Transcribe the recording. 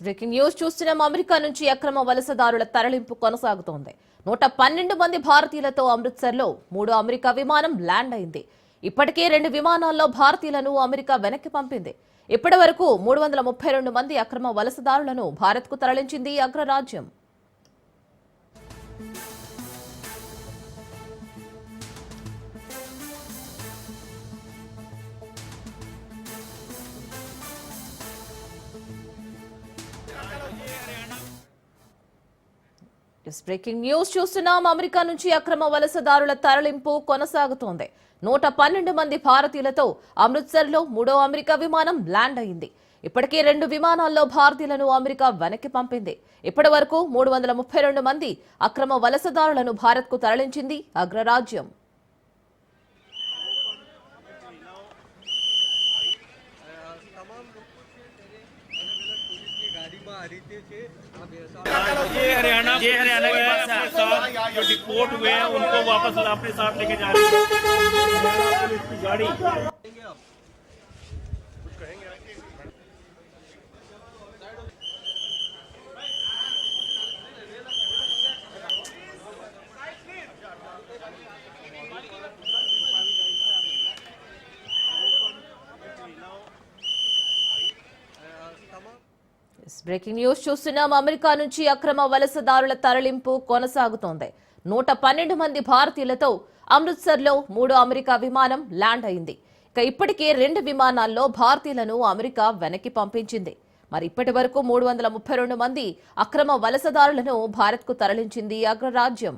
Breaking news చూస్తున్నాం. America నుంచి అక్రమ వలసదారుల తరలింపు కొనసాగుతోంది. 112 మంది భారతీయులతో అమృత్సర్లో 3 అమెరికా విమానం ల్యాండ్ అయింది. ఇప్పటికే 2 విమానాల్లో భారతీయులను అమెరికా వెనక్కి పంపింది. ఇప్పటి వరకు 332 మంది అక్రమ వలసదారులను భారత్కు తరలించింది అగ్రరాజ్యం. బ్రేకింగ్ న్యూస్ చూస్తున్నాం. అమెరికా నుంచి అక్రమ వలసదారుల తరలింపు కొనసాగుతోంది. 112 మంది భారతీయులతో అమృత్సర్లో 3వ అమెరికా విమానం ల్యాండ్ అయింది. ఇప్పటికే 2 విమానాల్లో భారతీయులను అమెరికా వెనక్కి పంపింది. ఇప్పటి వరకు 332 మంది అక్రమ వలసదారులను భారత్కు తరలించింది అగ్రరాజ్యం. ये हरियाणा के साथ जो डिपोर्ट हुए हैं उनको वापस अपने साथ लेके जा रहे हैं पुलिस की गाड़ी। బ్రేకింగ్ న్యూస్ చూస్తున్నాం. అమెరికా నుంచి అక్రమ వలసదారుల తరలింపు కొనసాగుతోంది. 112 మంది భారతీయులతో అమృత్సర్లో 3 అమెరికా విమానం ల్యాండ్ అయింది. ఇప్పటికే 2 విమానాల్లో భారతీయులను అమెరికా వెనక్కి పంపించింది. మరి ఇప్పటి వరకు 332 మంది అక్రమ వలసదారులను భారత్కు తరలించింది అగ్రరాజ్యం.